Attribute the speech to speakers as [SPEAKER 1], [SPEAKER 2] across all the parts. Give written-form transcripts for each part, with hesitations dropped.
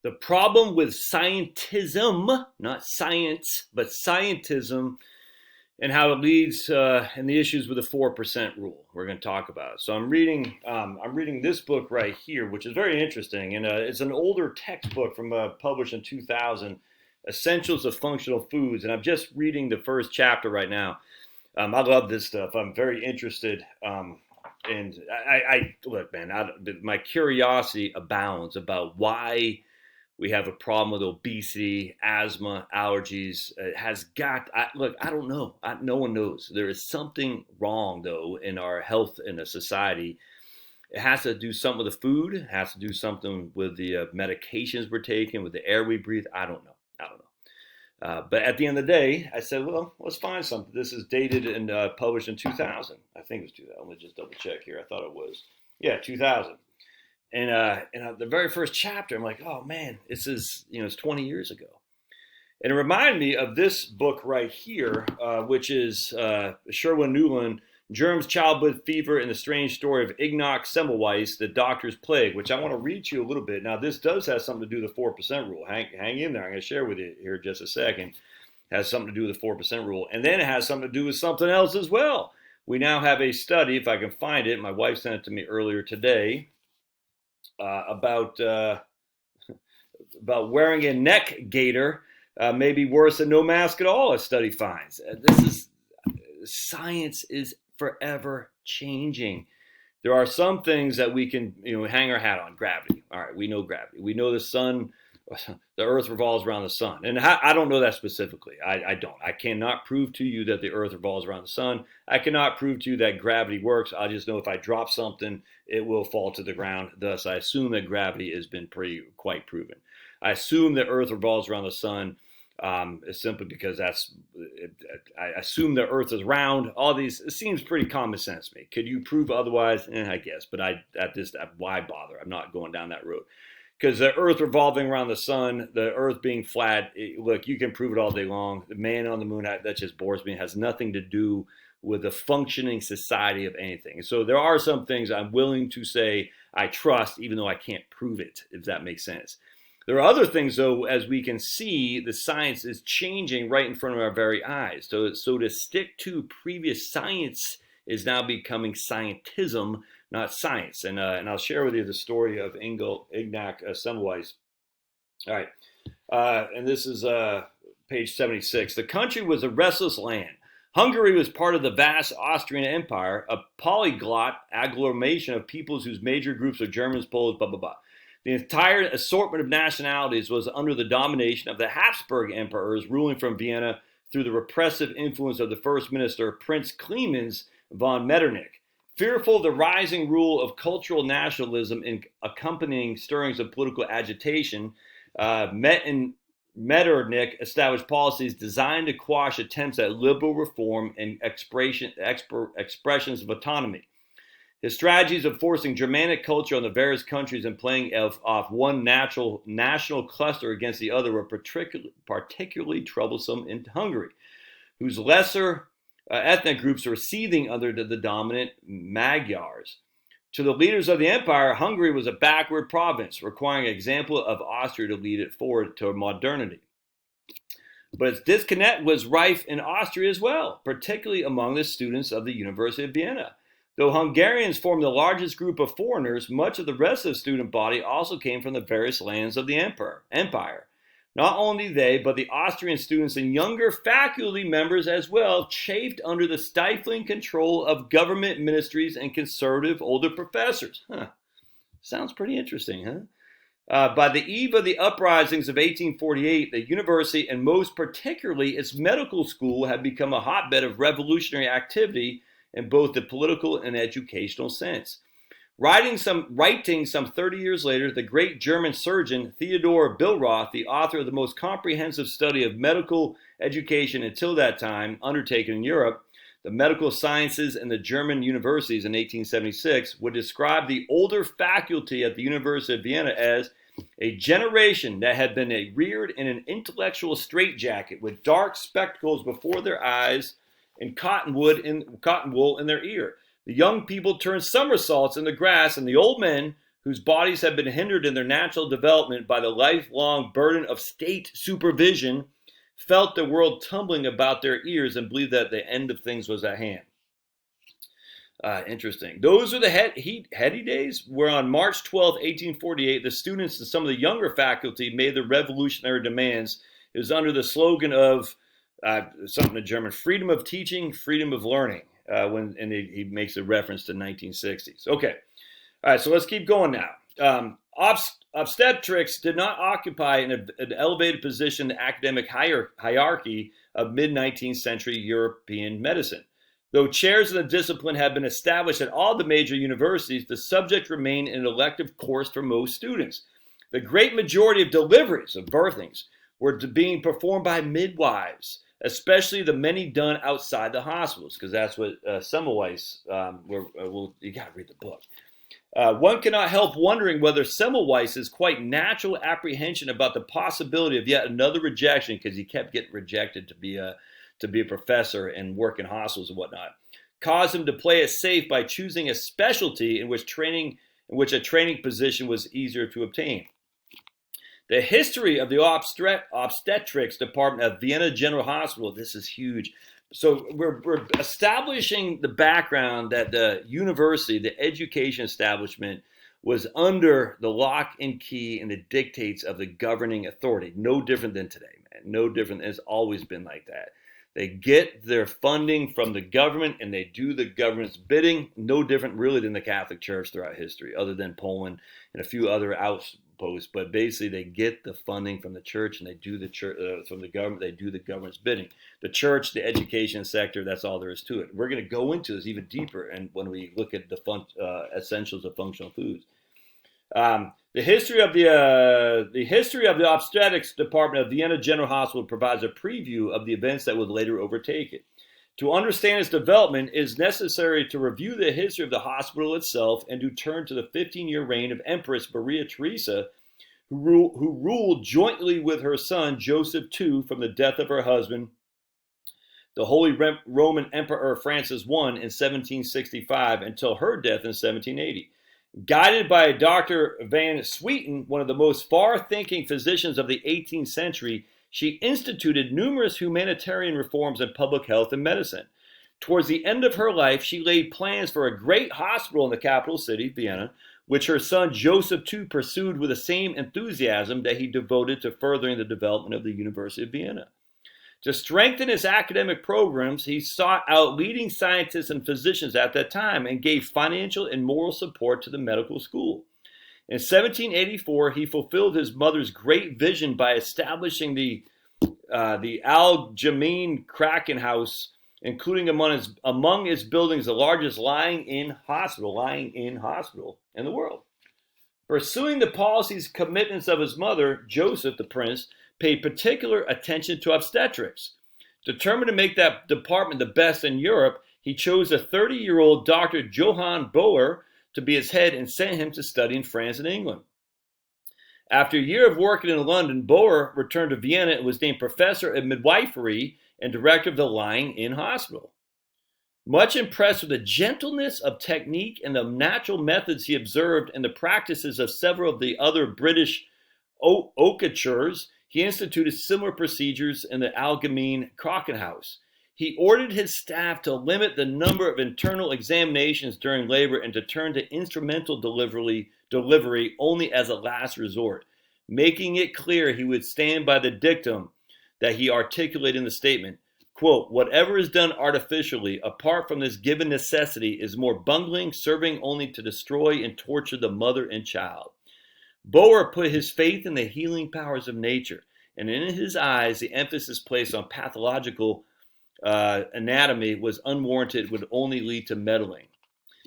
[SPEAKER 1] The problem with scientism, not science, but scientism, and how it leads and the issues with the 4% rule. We're going to talk about it. So I'm reading this book right here, which is very interesting, and it's an older textbook from published in 2000, Essentials of Functional Foods, and I'm just reading the first chapter right now. I love this stuff. I'm very interested. And I look, man, my curiosity abounds about why we have a problem with obesity, asthma, allergies. It has got, look, I don't know. No one knows. There is something wrong, though, in our health in a society. It has to do something with the food. It has to do something with the medications we're taking, with the air we breathe. I don't know. But at the end of the day, I said, well, let's find something. This is dated and published in 2000. I think it was 2000. Let me just double check here. I thought it was. Yeah, 2000. And the very first chapter, I'm like, oh, man, this is, it's 20 years ago. And it reminded me of this book right here, which is Sherwin Nuland, Germs, Childbed Fever, and the Strange Story of Ignaz Semmelweis, The Doctor's Plague, which I want to read to you a little bit. Now, this does have something to do with the 4% rule. Hang in there. I'm going to share with you here in just a second. It has something to do with the 4% rule. And then it has something to do with something else as well. We now have a study, if I can find it. My wife sent it to me earlier today, about wearing a neck gaiter may be worse than no mask at all, a study finds. Science is forever changing. There are some things that we can, hang our hat on. Gravity. All right, we know gravity. We know the sun, the earth revolves around the sun. And I don't know that specifically. I don't. I cannot prove to you that the earth revolves around the sun. I cannot prove to you that gravity works. I just know if I drop something, it will fall to the ground. Thus, I assume that gravity has been quite proven. I assume the earth revolves around the sun. Simply because I assume the earth is round. All these, it seems pretty common sense to me. Could you prove otherwise? I guess, but why bother? I'm not going down that road. Because the earth revolving around the sun, the earth being flat, look, you can prove it all day long. The man on the moon, that just bores me. It has nothing to do with the functioning society of anything. So there are some things I'm willing to say I trust, even though I can't prove it, if that makes sense. There are other things, though, as we can see, the science is changing right in front of our very eyes. So to stick to previous science is now becoming scientism, not science. And I'll share with you the story of Ignaz Semmelweis. All right. And this is page 76. The country was a restless land. Hungary was part of the vast Austrian Empire, a polyglot agglomeration of peoples whose major groups are Germans, Poles, blah, blah, blah. The entire assortment of nationalities was under the domination of the Habsburg emperors ruling from Vienna through the repressive influence of the first minister, Prince Clemens von Metternich. Fearful of the rising rule of cultural nationalism and accompanying stirrings of political agitation, Metternich established policies designed to quash attempts at liberal reform and expressions of autonomy. His strategies of forcing Germanic culture on the various countries and playing off one national cluster against the other were particularly troublesome in Hungary, whose lesser ethnic groups were seething under the dominant Magyars. To the leaders of the empire, Hungary was a backward province, requiring an example of Austria to lead it forward to modernity. But its discontent was rife in Austria as well, particularly among the students of the University of Vienna. Though Hungarians formed the largest group of foreigners, much of the rest of the student body also came from the various lands of the empire. Not only they, but the Austrian students and younger faculty members as well chafed under the stifling control of government ministries and conservative older professors. Sounds pretty interesting, huh? By the eve of the uprisings of 1848, the university, and most particularly its medical school, had become a hotbed of revolutionary activity in both the political and educational sense. Writing some 30 years later, the great German surgeon Theodor Billroth, the author of the most comprehensive study of medical education until that time undertaken in Europe, the medical sciences in the German universities in 1876, would describe the older faculty at the University of Vienna as a generation that had been reared in an intellectual straitjacket with dark spectacles before their eyes and cotton wool in their ear. The young people turned somersaults in the grass, and the old men whose bodies have been hindered in their natural development by the lifelong burden of state supervision, felt the world tumbling about their ears and believed that the end of things was at hand. Interesting. Those are the heady days, where on March 12, 1848, the students and some of the younger faculty made the revolutionary demands. It was under the slogan of something in German, freedom of teaching, freedom of learning, he makes a reference to 1960s. Okay. All right, so let's keep going now. Obstetrics did not occupy an elevated position in the academic hierarchy of mid-19th century European medicine. Though chairs in the discipline had been established at all the major universities, the subject remained an elective course for most students. The great majority of deliveries, of birthings, were being performed by midwives, especially the many done outside the hospitals, because that's what Semmelweis, you got to read the book. One cannot help wondering whether Semmelweis's quite natural apprehension about the possibility of yet another rejection, because he kept getting rejected to be a professor and work in hospitals and whatnot, caused him to play it safe by choosing a specialty in which a training position was easier to obtain. The history of the obstetrics department at Vienna General Hospital, this is huge. So we're establishing the background that the university, the education establishment, was under the lock and key and the dictates of the governing authority. No different than today, man. No different. It's always been like that. They get their funding from the government and they do the government's bidding. No different really than the Catholic Church throughout history, other than Poland and a few other outposts. But basically they get the funding from the church and they do the church from the government. They do the government's bidding. The church, the education sector, that's all there is to it. We're going to go into this even deeper, and when we look at the essentials of functional foods. The history of the obstetrics department of Vienna General Hospital provides a preview of the events that would later overtake it. To understand its development, it is necessary to review the history of the hospital itself and to turn to the 15-year reign of Empress Maria Theresa, who ruled jointly with her son Joseph II from the death of her husband, the Holy Roman Emperor Francis I, in 1765 until her death in 1780. Guided by Dr. Van Swieten, one of the most far-thinking physicians of the 18th century, she instituted numerous humanitarian reforms in public health and medicine. Towards the end of her life, she laid plans for a great hospital in the capital city, Vienna, which her son Joseph II pursued with the same enthusiasm that he devoted to furthering the development of the University of Vienna. To strengthen his academic programs, he sought out leading scientists and physicians at that time and gave financial and moral support to the medical school. In 1784, he fulfilled his mother's great vision by establishing the Allgemeine Krankenhaus, including among its buildings the largest lying-in hospital in the world. Pursuing the policies and commitments of his mother, Joseph the Prince paid particular attention to obstetrics. Determined to make that department the best in Europe, he chose a 30-year-old Dr. Johann Bauer to be his head and sent him to study in France and England. After a year of working in London, Bauer returned to Vienna and was named professor of midwifery and director of the lying-in hospital. Much impressed with the gentleness of technique and the natural methods he observed and the practices of several of the other British occupatures, he instituted similar procedures in the Allgemeine Krankenhaus. He ordered his staff to limit the number of internal examinations during labor and to turn to instrumental delivery only as a last resort, making it clear he would stand by the dictum that he articulated in the statement, quote, "Whatever is done artificially, apart from this given necessity, is more bungling, serving only to destroy and torture the mother and child." Bauer put his faith in the healing powers of nature, and in his eyes, the emphasis placed on pathological anatomy was unwarranted, would only lead to meddling.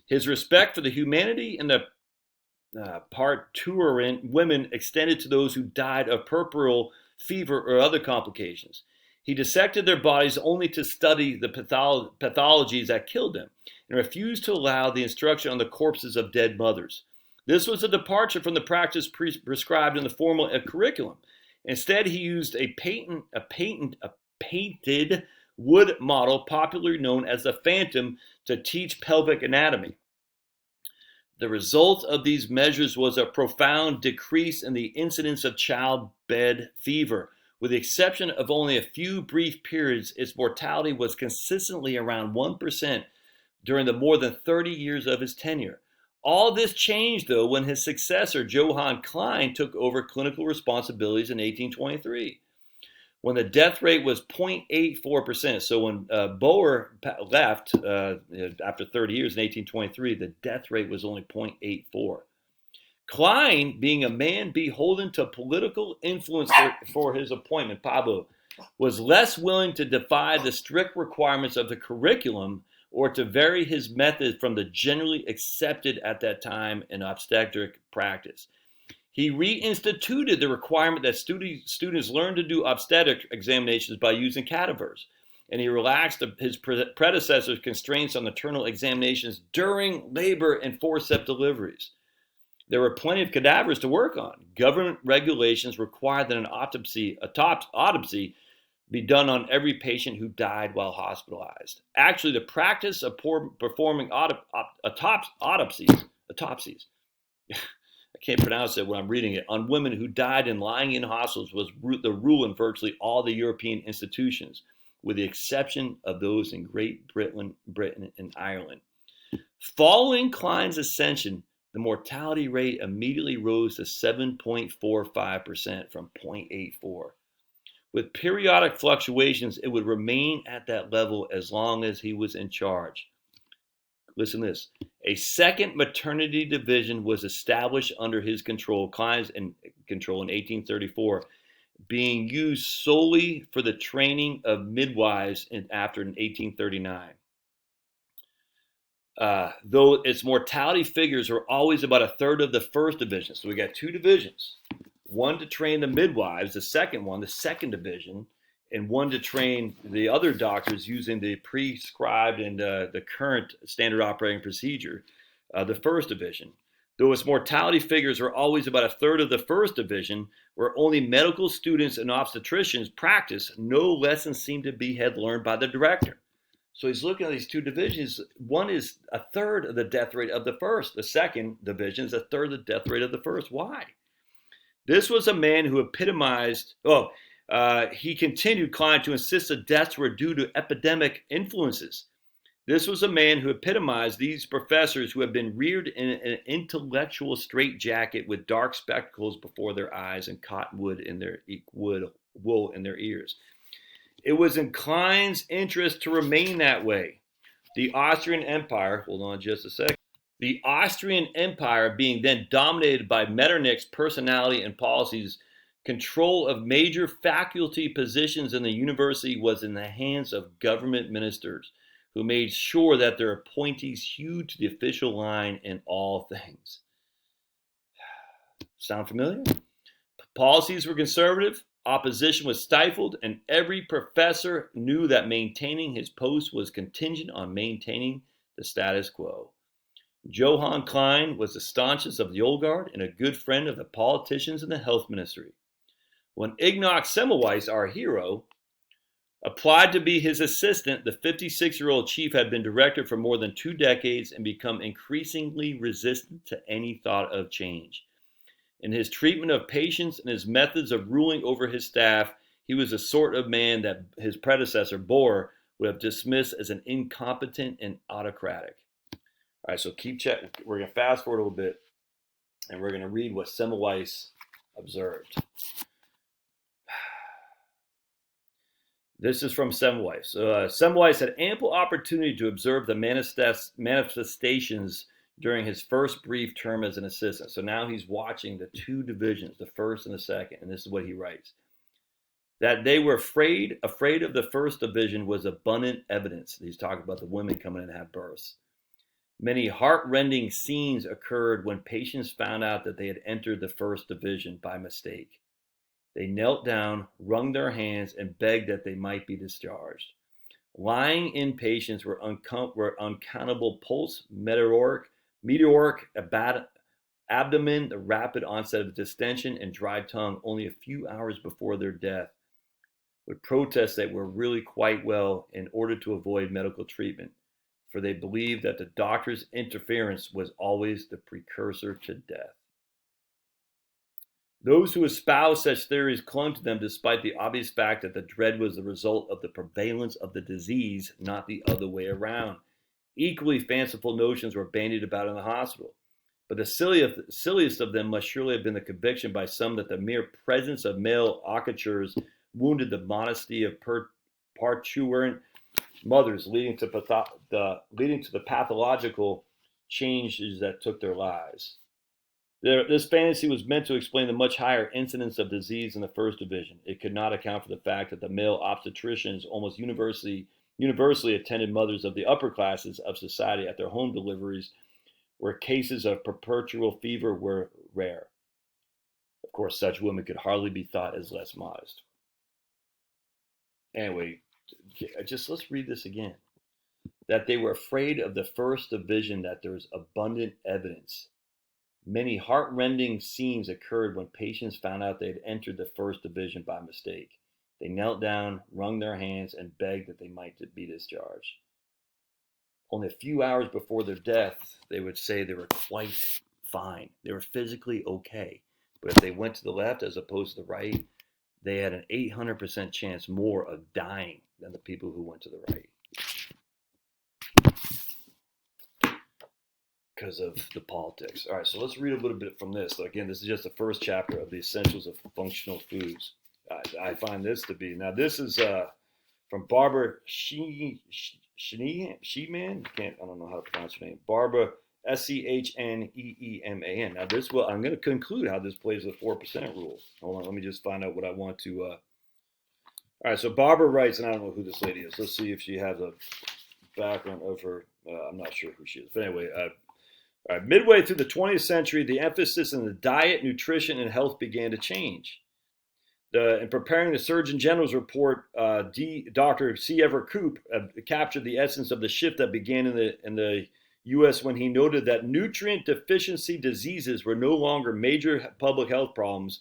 [SPEAKER 1] His respect for the humanity and the parturient women extended to those who died of puerperal fever or other complications. He dissected their bodies only to study the pathologies that killed them, and refused to allow the instruction on the corpses of dead mothers. This was a departure from the practice prescribed in the formal curriculum. Instead, he used a painted wood model popularly known as the phantom to teach pelvic anatomy. The result of these measures was a profound decrease in the incidence of childbed fever. With the exception of only a few brief periods, its mortality was consistently around 1% during the more than 30 years of his tenure. All this changed, though, when his successor, Johann Klein, took over clinical responsibilities in 1823, when the death rate was 0.84%. So when Boer left after 30 years in 1823, the death rate was only 0.84. Klein, being a man beholden to political influence for his appointment, Pablo, was less willing to defy the strict requirements of the curriculum or to vary his method from the generally accepted at that time in obstetric practice. He reinstituted the requirement that students learn to do obstetric examinations by using cadavers, and he relaxed his predecessor's constraints on maternal examinations during labor and forceps deliveries. There were plenty of cadavers to work on. Government regulations required that an autopsy be done on every patient who died while hospitalized. Actually, the practice of performing autopsies, I can't pronounce it when I'm reading it, on women who died in lying in hospitals was the rule in virtually all the European institutions, with the exception of those in Great Britain and Ireland. Following Klein's ascension, the mortality rate immediately rose to 7.45% from 0.84. With periodic fluctuations, it would remain at that level as long as he was in charge. Listen to this. A second maternity division was established under his control, Klein's control in 1834, being used solely for the training of midwives after 1839. Though its mortality figures are always about a third of the first division. So we got two divisions. One to train the midwives, the second division, and one to train the other doctors using the prescribed and the current standard operating procedure, the first division. Though its mortality figures are always about a third of the first division, where only medical students and obstetricians practice, no lessons seem to be learned by the director. So he's looking at these two divisions. One is a third of the death rate of the first. The second division is a third of the death rate of the first. Why? This was a man who epitomized, he continued, Klein, to insist that deaths were due to epidemic influences. This was a man who epitomized these professors who had been reared in an intellectual straitjacket with dark spectacles before their eyes and cottonwool in their ears. It was in Klein's interest to remain that way. The Austrian Empire, hold on just a second. The Austrian Empire, being then dominated by Metternich's personality and policies, control of major faculty positions in the university was in the hands of government ministers, who made sure that their appointees hewed to the official line in all things. Sound familiar? Policies were conservative, opposition was stifled, and every professor knew that maintaining his post was contingent on maintaining the status quo. Johann Klein was the staunchest of the old guard and a good friend of the politicians and the health ministry. When Ignaz Semmelweis, our hero, applied to be his assistant, the 56-year-old chief had been director for more than 2 decades and become increasingly resistant to any thought of change. In his treatment of patients and his methods of ruling over his staff, he was the sort of man that his predecessor, Bohr, would have dismissed as an incompetent and autocratic. All right, so keep checking. We're going to fast forward a little bit, and we're going to read what Semmelweis observed. This is from Semmelweis. Semmelweis had ample opportunity to observe the manifestations during his first brief term as an assistant. So now he's watching the two divisions, the first and the second, and this is what he writes. That they were afraid of the first division was abundant evidence. He's talking about the women coming in to have births. Many heart-rending scenes occurred when patients found out that they had entered the first division by mistake. They knelt down, wrung their hands, and begged that they might be discharged. Lying in patients were uncountable pulse, meteoric abdomen, the rapid onset of distension, and dry tongue only a few hours before their death, would protest that were really quite well in order to avoid medical treatment. for they believed that the doctor's interference was always the precursor to death. Those who espoused such theories clung to them despite the obvious fact that the dread was the result of the prevalence of the disease, not the other way around. Equally fanciful notions were bandied about in the hospital. But the silliest of them must surely have been the conviction by some that the mere presence of male accoucheurs wounded the modesty of parturient mothers, leading to the pathological changes that took their lives. This fantasy was meant to explain the much higher incidence of disease in the first division. It could not account for the fact that the male obstetricians almost universally attended mothers of the upper classes of society at their home deliveries, where cases of perpetual fever were rare. Of course, such women could hardly be thought as less modest. Anyway, let's read this again. That they were afraid of the first division, that there was abundant evidence. Many heart-rending scenes occurred when patients found out they had entered the first division by mistake. They knelt down, wrung their hands, and begged that they might be discharged. Only a few hours before their death, they would say they were quite fine. They were physically okay. But if they went to the left as opposed to the right, they had an 800% chance more of dying than the people who went to the right. Because of the politics. All right, so let's read a little bit from this. So again, this is just the first chapter of the Essentials of Functional Foods. I find this to be, now this is from Barbara Sheeman. I don't know how to pronounce her name. Barbara Schneeman. Now this will, I'm going to conclude how this plays with 4% rule. Hold on, let me just find out what I want to. All right, so Barbara writes, and I don't know who this lady is. Let's see if she has a background of her. I'm not sure who she is, but anyway. All right, midway through the 20th century, the emphasis on the diet, nutrition, and health began to change. In preparing the Surgeon General's report, Dr. C. Everett Koop captured the essence of the shift that began in the U.S. when he noted that nutrient deficiency diseases were no longer major public health problems.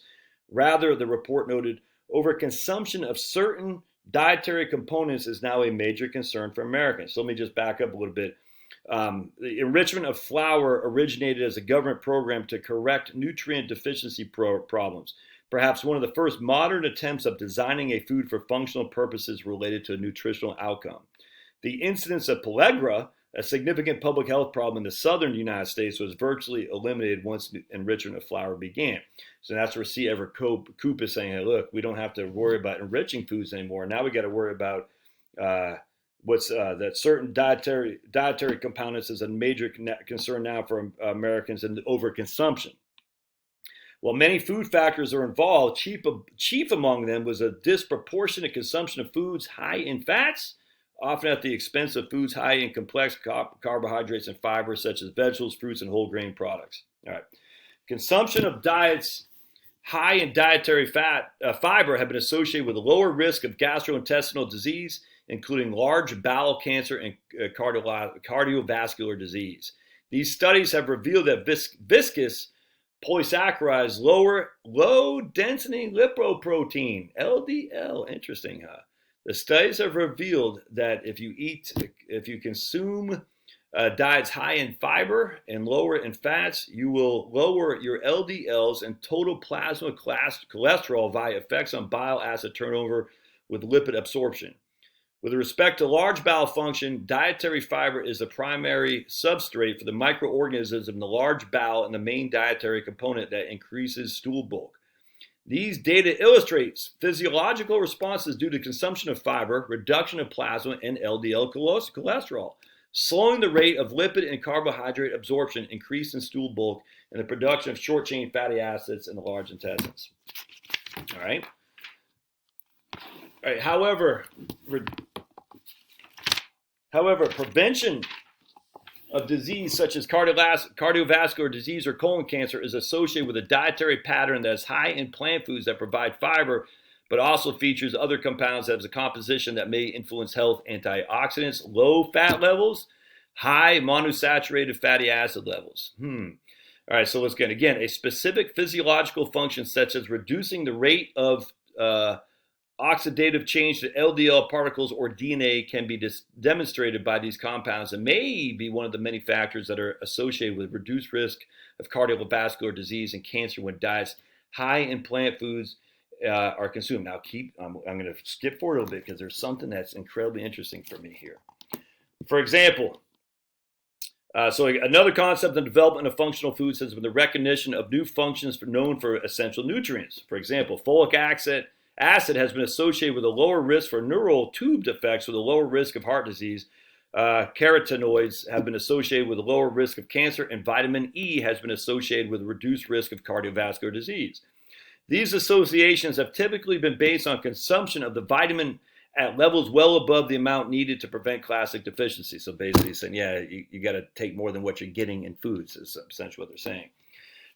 [SPEAKER 1] Rather, the report noted, overconsumption of certain dietary components is now a major concern for Americans. So let me just back up a little bit. The enrichment of flour originated as a government program to correct nutrient deficiency problems. Perhaps one of the first modern attempts of designing a food for functional purposes related to a nutritional outcome. The incidence of pellagra, a significant public health problem in the southern United States, was virtually eliminated once the enrichment of flour began. So that's where C. Everett Koop is saying, hey, look, we don't have to worry about enriching foods anymore. Now we got to worry about that certain dietary components is a major concern now for Americans, and overconsumption. While many food factors are involved, chief among them was a disproportionate consumption of foods high in fats, often at the expense of foods high in complex carbohydrates and fiber, such as vegetables, fruits, and whole grain products. All right. Consumption of diets high in dietary fiber have been associated with a lower risk of gastrointestinal disease, including large bowel cancer and cardiovascular disease. These studies have revealed that viscous polysaccharides, low density lipoprotein, LDL, interesting, huh? The studies have revealed that if you consume diets high in fiber and lower in fats, you will lower your LDLs and total plasma cholesterol via effects on bile acid turnover with lipid absorption. With respect to large bowel function, dietary fiber is the primary substrate for the microorganisms in the large bowel and the main dietary component that increases stool bulk. These data illustrates physiological responses due to consumption of fiber, reduction of plasma, and LDL cholesterol, slowing the rate of lipid and carbohydrate absorption, increase in stool bulk, and the production of short-chain fatty acids in the large intestines. All right. However, prevention of disease such as cardiovascular disease or colon cancer is associated with a dietary pattern that is high in plant foods that provide fiber, but also features other compounds that have a composition that may influence health: antioxidants, low fat levels, high monosaturated fatty acid levels. All right, so let's get again a specific physiological function such as reducing the rate of oxidative change to LDL particles or DNA can be demonstrated by these compounds and may be one of the many factors that are associated with reduced risk of cardiovascular disease and cancer when diets high in plant foods are consumed. Now, I'm going to skip forward a little bit because there's something that's incredibly interesting for me here. For example, so another concept in development of functional foods has been the recognition of new functions known for essential nutrients. For example, folic acid has been associated with a lower risk for neural tube defects with a lower risk of heart disease. Carotenoids have been associated with a lower risk of cancer, and vitamin E has been associated with a reduced risk of cardiovascular disease. These associations have typically been based on consumption of the vitamin at levels well above the amount needed to prevent classic deficiency. So basically saying, yeah, you got to take more than what you're getting in foods is essentially what they're saying.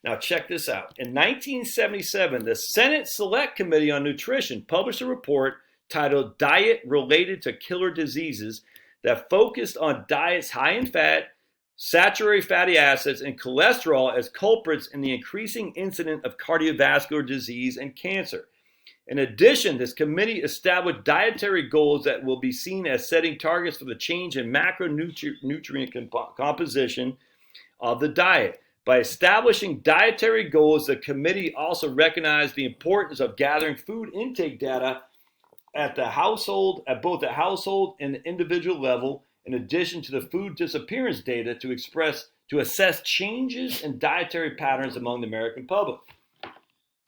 [SPEAKER 1] Now check this out. In 1977, the Senate Select Committee on Nutrition published a report titled Diet Related to Killer Diseases that focused on diets high in fat, saturated fatty acids, and cholesterol as culprits in the increasing incidence of cardiovascular disease and cancer. In addition, this committee established dietary goals that will be seen as setting targets for the change in macronutrient composition of the diet. By establishing dietary goals, the committee also recognized the importance of gathering food intake data at both the household and the individual level, in addition to the food disappearance data to assess changes in dietary patterns among the American public.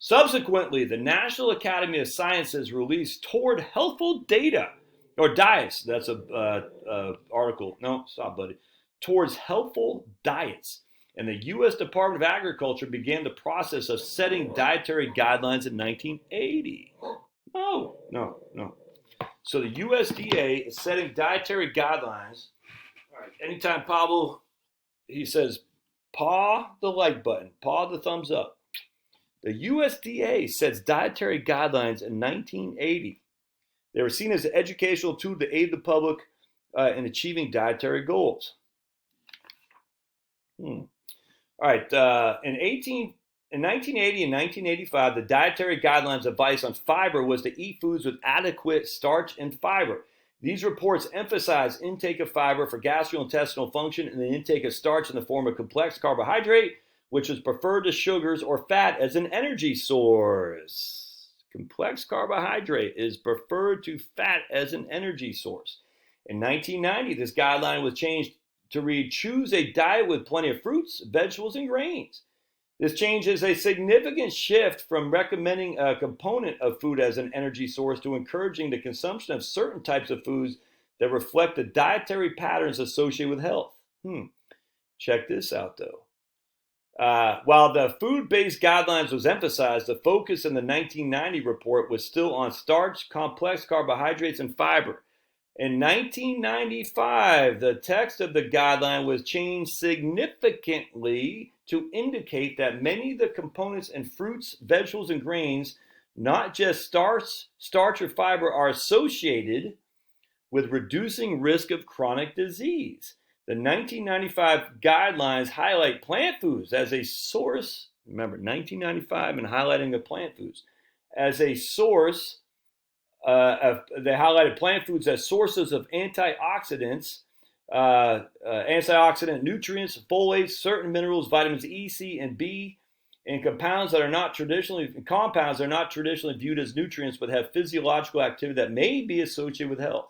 [SPEAKER 1] Subsequently, the National Academy of Sciences released Toward Healthful Data, or Diets. That's a article. No, stop, buddy. Towards Healthful Diets. And the U.S. Department of Agriculture began the process of setting dietary guidelines in 1980. No. So the USDA is setting dietary guidelines. All right, anytime Pablo, he says, paw the like button, paw the thumbs up. The USDA sets dietary guidelines in 1980. They were seen as an educational tool to aid the public in achieving dietary goals. All right, in 1980 and 1985, the dietary guidelines advice on fiber was to eat foods with adequate starch and fiber. These reports emphasize intake of fiber for gastrointestinal function and the intake of starch in the form of complex carbohydrate, which is preferred to sugars or fat as an energy source. Complex carbohydrate is preferred to fat as an energy source. In 1990, this guideline was changed to read, choose a diet with plenty of fruits, vegetables, and grains. This change is a significant shift from recommending a component of food as an energy source to encouraging the consumption of certain types of foods that reflect the dietary patterns associated with health. Check this out, though. While the food-based guidelines was emphasized, the focus in the 1990 report was still on starch, complex carbohydrates, and fiber. In 1995, the text of the guideline was changed significantly to indicate that many of the components in fruits, vegetables, and grains, not just starch or fiber, are associated with reducing risk of chronic disease. The 1995 guidelines highlight plant foods as a source. Remember, 1995 and highlighting the plant foods as a source. They highlighted plant foods as sources of antioxidants, antioxidant nutrients, folates, certain minerals, vitamins E, C, and B, and compounds that are not traditionally viewed as nutrients but have physiological activity that may be associated with health.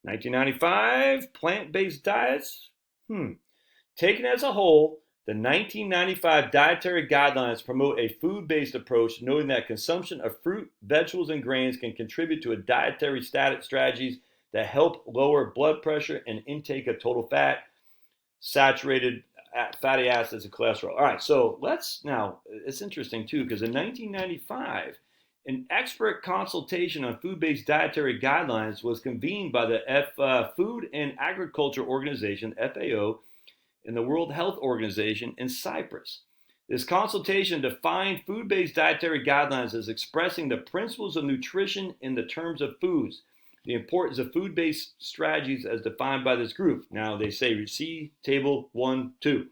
[SPEAKER 1] 1995, plant-based diets. Taken as a whole, the 1995 dietary guidelines promote a food-based approach, noting that consumption of fruit, vegetables, and grains can contribute to a dietary strategies that help lower blood pressure and intake of total fat, saturated fatty acids, and cholesterol. All right, so it's interesting too, because in 1995, an expert consultation on food-based dietary guidelines was convened by the Food and Agriculture Organization, FAO, and the World Health Organization in Cyprus. This consultation defined food-based dietary guidelines as expressing the principles of nutrition in the terms of foods, the importance of food-based strategies as defined by this group. Now they say, see table 1-2.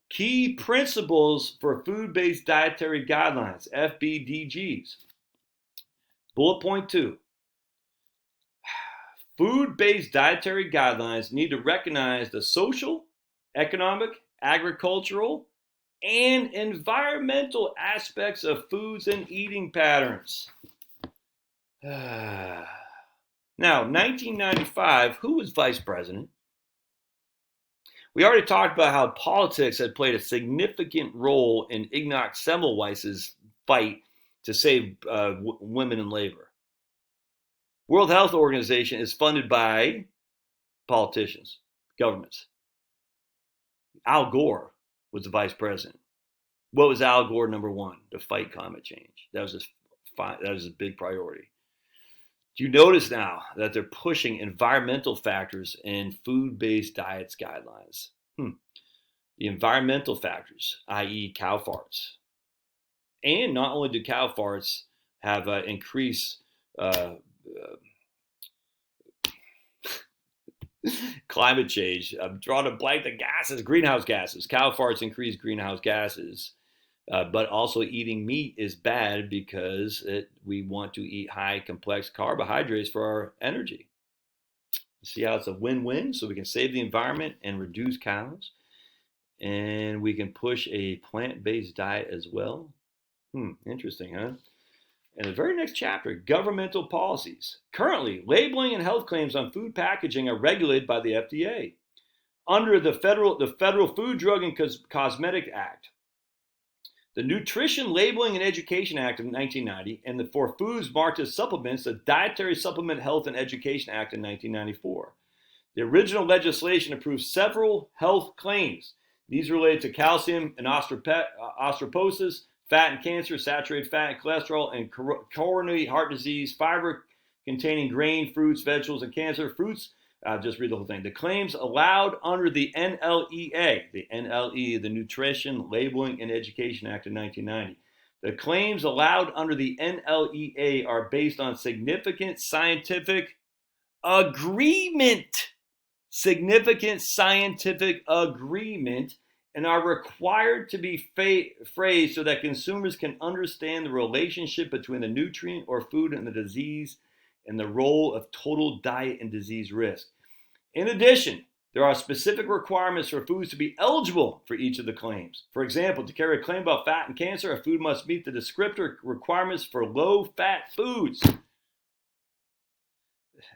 [SPEAKER 1] Key principles for food-based dietary guidelines, FBDGs. Bullet point 2. Food-based dietary guidelines need to recognize the social, economic, agricultural, and environmental aspects of foods and eating patterns. Now, 1995, who was vice president? We already talked about how politics had played a significant role in Ignaz Semmelweis's fight to save women in labor. World Health Organization is funded by politicians, governments. Al Gore was the vice president. What was Al Gore number one? To fight climate change. That was his big priority. Do you notice now that they're pushing environmental factors in food-based diets guidelines? The environmental factors, i.e. cow farts. And not only do cow farts have increased climate change, I'm drawing a blank, the gases, greenhouse gases. Cow farts increase greenhouse gases. But also eating meat is bad because we want to eat high complex carbohydrates for our energy. See how it's a win-win? So we can save the environment and reduce cows. And we can push a plant-based diet as well. Interesting, huh? And the very next chapter, governmental policies. Currently, labeling and health claims on food packaging are regulated by the FDA. Under the Federal Food, Drug, and Cosmetic Act, the Nutrition Labeling and Education Act of 1990, and for foods marked as supplements, the Dietary Supplement Health and Education Act in 1994. The original legislation approved several health claims. These related to calcium and osteoporosis, fat and cancer, saturated fat and cholesterol, and coronary heart disease, fiber containing grain, fruits, vegetables, and cancer. Fruits, just read the whole thing. The claims allowed under the NLEA, the Nutrition Labeling and Education Act of 1990. The claims allowed under the NLEA are based on significant scientific agreement. And are required to be phrased so that consumers can understand the relationship between the nutrient or food and the disease and the role of total diet and disease risk. In addition, there are specific requirements for foods to be eligible for each of the claims. For example, to carry a claim about fat and cancer, a food must meet the descriptor requirements for low-fat foods.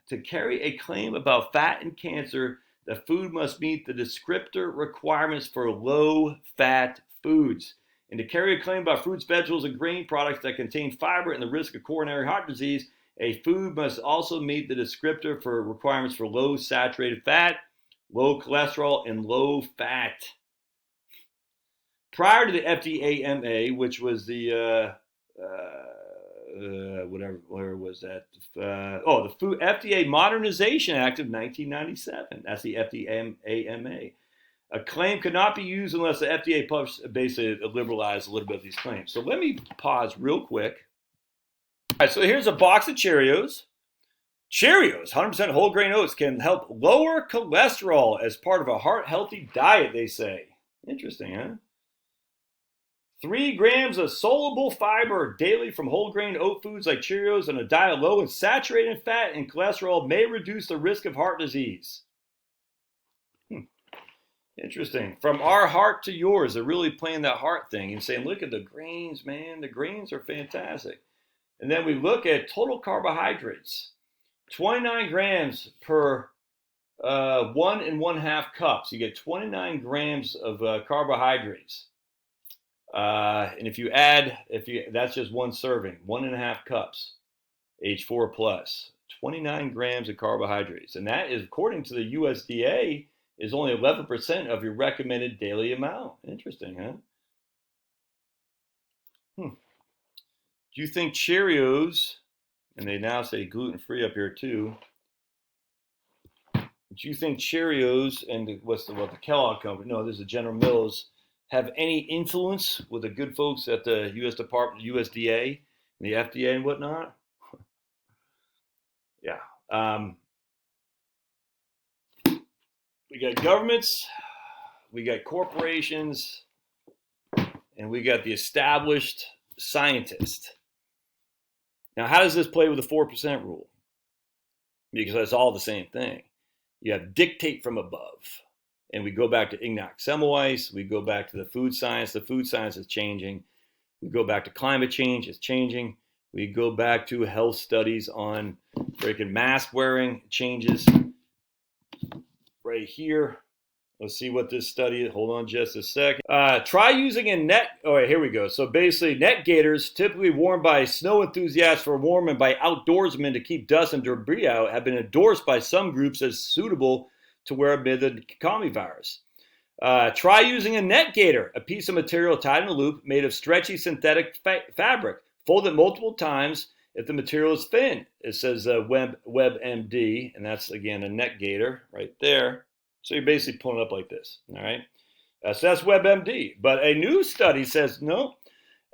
[SPEAKER 1] To carry a claim about fat and cancer, the food must meet the descriptor requirements for low-fat foods. And to carry a claim about fruits, vegetables, and grain products that contain fiber and the risk of coronary heart disease, a food must also meet the descriptor for requirements for low saturated fat, low cholesterol, and low fat. Prior to the FDAMA, which was the where was that? The FDA Modernization Act of 1997. That's the FDAMA. A claim could not be used unless the FDA basically liberalized a little bit of these claims. So let me pause real quick. All right, so here's a box of Cheerios. Cheerios, 100% whole grain oats, can help lower cholesterol as part of a heart-healthy diet, they say. Interesting, huh? 3 grams of soluble fiber daily from whole grain oat foods like Cheerios and a diet low in saturated fat and cholesterol may reduce the risk of heart disease. Interesting. From our heart to yours, they're really playing that heart thing and saying, look at the grains, man. The grains are fantastic. And then we look at total carbohydrates. 29 grams per 1 1/2 cups. You get 29 grams of carbohydrates. And if you add, that's just one serving, 1 1/2 cups, age 4 plus, 29 grams of carbohydrates. And that is, according to the USDA, is only 11% of your recommended daily amount. Interesting, huh? Do you think Cheerios, and they now say gluten-free up here too, do you think Cheerios and the Kellogg company, no, this is General Mills, have any influence with the good folks at the U.S. Department, USDA, and the FDA and whatnot? Yeah. We got governments, we got corporations, and we got the established scientists. Now, how does this play with the 4% rule? Because it's all the same thing. You have dictate from above. And we go back to Ignaz Semmelweis. We go back to the food science. The food science is changing. We go back to climate change. It's changing. We go back to health studies on freaking mask wearing changes. Right here. Let's see what this study is. Hold on just a second. Try using a net. Oh, wait, here we go. So basically, net gaiters, typically worn by snow enthusiasts for warm and by outdoorsmen to keep dust and debris out, have been endorsed by some groups as suitable to wear amid the commie virus. Try using a net gaiter, a piece of material tied in a loop made of stretchy synthetic fabric. Fold it multiple times if the material is thin. It says WebMD, and that's, again, a net gaiter right there. So you're basically pulling it up like this, all right? So that's WebMD. But a new study says, no.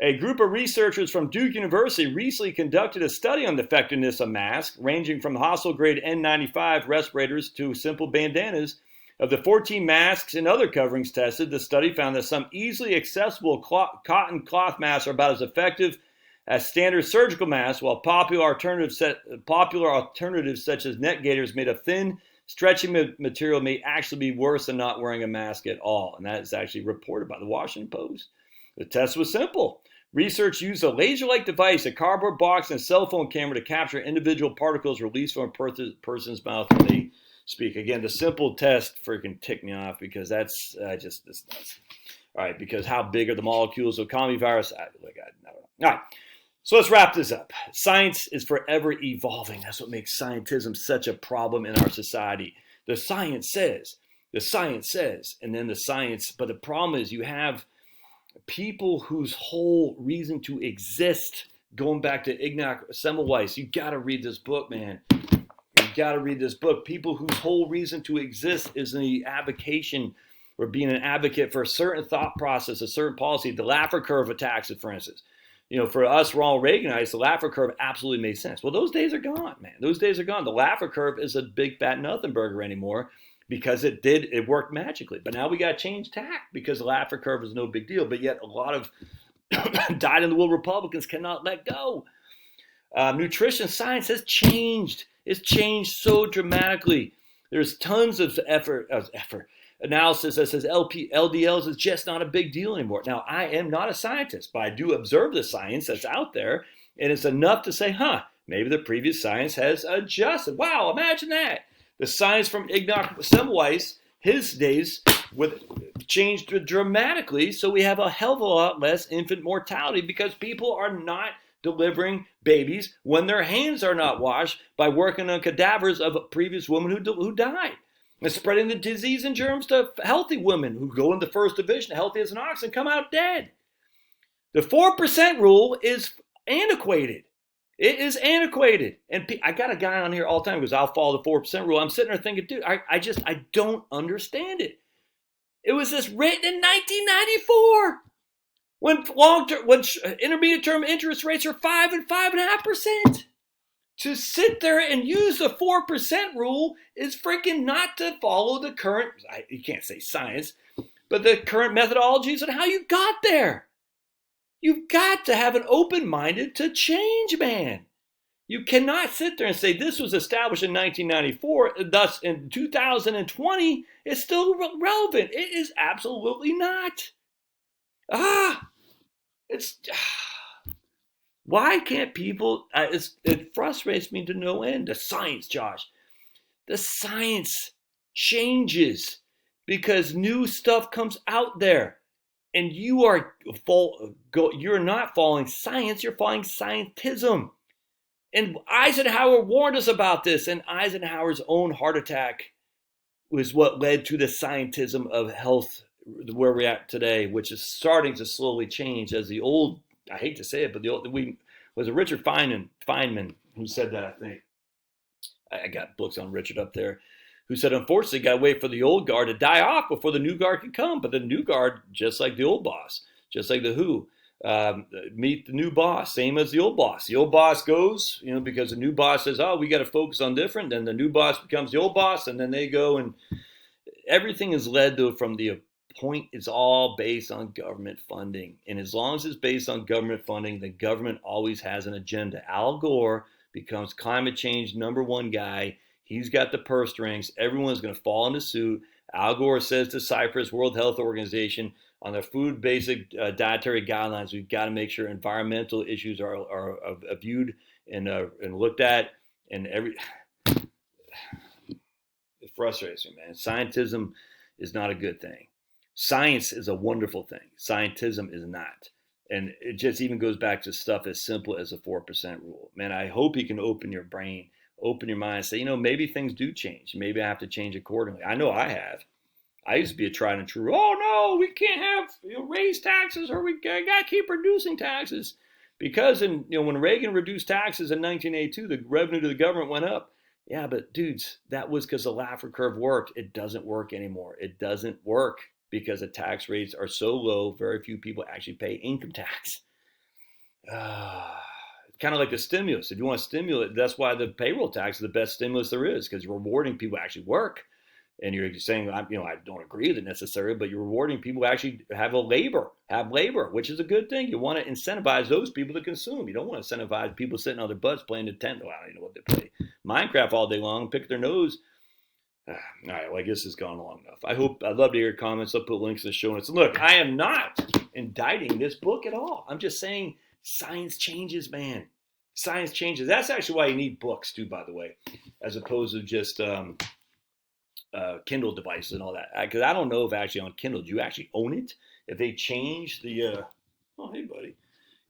[SPEAKER 1] A group of researchers from Duke University recently conducted a study on the effectiveness of masks, ranging from hospital-grade N95 respirators to simple bandanas. Of the 14 masks and other coverings tested, the study found that some easily accessible cotton cloth masks are about as effective as standard surgical masks, while popular alternatives such as net gaiters made of thin, stretching material may actually be worse than not wearing a mask at all. And that is actually reported by the Washington Post. The test was simple. Research used a laser-like device, a cardboard box, and a cell phone camera to capture individual particles released from a person's mouth when they speak. Again, the simple test freaking ticked me off because that's just nuts. All right, because how big are the molecules of commie virus? I don't know. All right. So let's wrap this up. Science is forever evolving. That's what makes scientism such a problem in our society. The science says, and then the science. But the problem is you have people whose whole reason to exist, going back to Ignaz Semmelweis, you got to read this book, man. You got to read this book. People whose whole reason to exist is the advocation or being an advocate for a certain thought process, a certain policy. The Laffer curve attacks it, for instance. You know, for us Ronald Reaganites, the Laffer curve absolutely made sense. Well, those days are gone, man. Those days are gone. The Laffer curve is a big fat nothing burger anymore because it worked magically. But now we got to change tack because the Laffer curve is no big deal. But yet a lot of dyed-in-the-wool Republicans cannot let go. Nutrition science has changed. It's changed so dramatically. There's tons of effort analysis that says LDLs is just not a big deal anymore. Now, I am not a scientist, but I do observe the science that's out there, and it's enough to say, maybe the previous science has adjusted. Wow, imagine that. The science from Ignaz Semmelweis, his days, changed dramatically, so we have a hell of a lot less infant mortality because people are not delivering babies when their hands are not washed by working on cadavers of previous women who died. And spreading the disease and germs to healthy women who go in the first division, healthy as an ox, and come out dead. The 4% rule is antiquated. It is antiquated. And I got a guy on here all the time who goes, I'll follow the 4% rule. I'm sitting there thinking, dude, I don't understand it. It was just written in 1994 when intermediate term interest rates are 5 and 5.5%. To sit there and use the 4% rule is freaking not to follow the current, you can't say science, but the current methodologies and how you got there. You've got to have an open-minded to change, man. You cannot sit there and say this was established in 1994, thus in 2020, it's still relevant. It is absolutely not. Why can't people, it frustrates me to no end. The science, Josh. The science changes because new stuff comes out there. And you're not following science, you're following scientism. And Eisenhower warned us about this. And Eisenhower's own heart attack was what led to the scientism of health where we're at today, which is starting to slowly change as the old, I hate to say it, but was it Richard Feynman who said that, I think. I got books on Richard up there, who said, unfortunately, got to wait for the old guard to die off before the new guard can come. But the new guard, just like the old boss, just like the WHO, meet the new boss, same as the old boss. The old boss goes, because the new boss says, we got to focus on different. Then the new boss becomes the old boss, and then they go, and everything is led, though, from the point is all based on government funding. And as long as it's based on government funding, the government always has an agenda. Al Gore becomes climate change #1 guy. He's got the purse strings. Everyone's going to fall into suit. Al Gore says to Cyprus, World Health Organization, on their food basic dietary guidelines, we've got to make sure environmental issues are viewed and looked at. And it frustrates me, man. Scientism is not a good thing. Science is a wonderful thing. Scientism is not. And it just even goes back to stuff as simple as a 4% rule. Man, I hope you can open your brain, open your mind, say, maybe things do change. Maybe I have to change accordingly. I know I have. I used to be a tried and true, oh no, we can't have raise taxes, or we got to keep reducing taxes. Because when Reagan reduced taxes in 1982, the revenue to the government went up. Yeah, but dudes, that was because the Laffer curve worked. It doesn't work anymore. It doesn't work because the tax rates are so low, very few people actually pay income tax. Kind of like the stimulus. If you want to stimulate, that's why the payroll tax is the best stimulus there is, because you're rewarding people who actually work. And you're saying, I don't agree with it necessarily, but you're rewarding people who actually have labor, which is a good thing. You want to incentivize those people to consume. You don't want to incentivize people sitting on their butts playing Nintendo. I don't even know what they play. Minecraft all day long, pick their nose. All right, well, I guess it's gone long enough. I'd love to hear your comments. I'll put links in the show notes. And look, I am not indicting this book at all. I'm just saying science changes, man. Science changes. That's actually why you need books too, by the way, as opposed to just Kindle devices and all that. Because I don't know if actually on Kindle, do you actually own it? If they change the, oh, hey, buddy.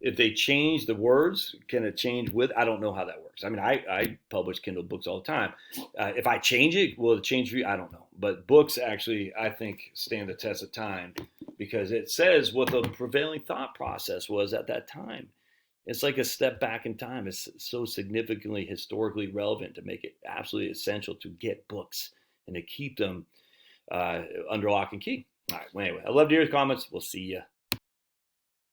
[SPEAKER 1] If they change the words, can it change with? I don't know how that works. I mean, I publish Kindle books all the time. If I change it, will it change for you? I don't know. But books actually, I think, stand the test of time because it says what the prevailing thought process was at that time. It's like a step back in time. It's so significantly historically relevant to make it absolutely essential to get books and to keep them under lock and key. All right. Well, anyway, I love to hear your comments. We'll see you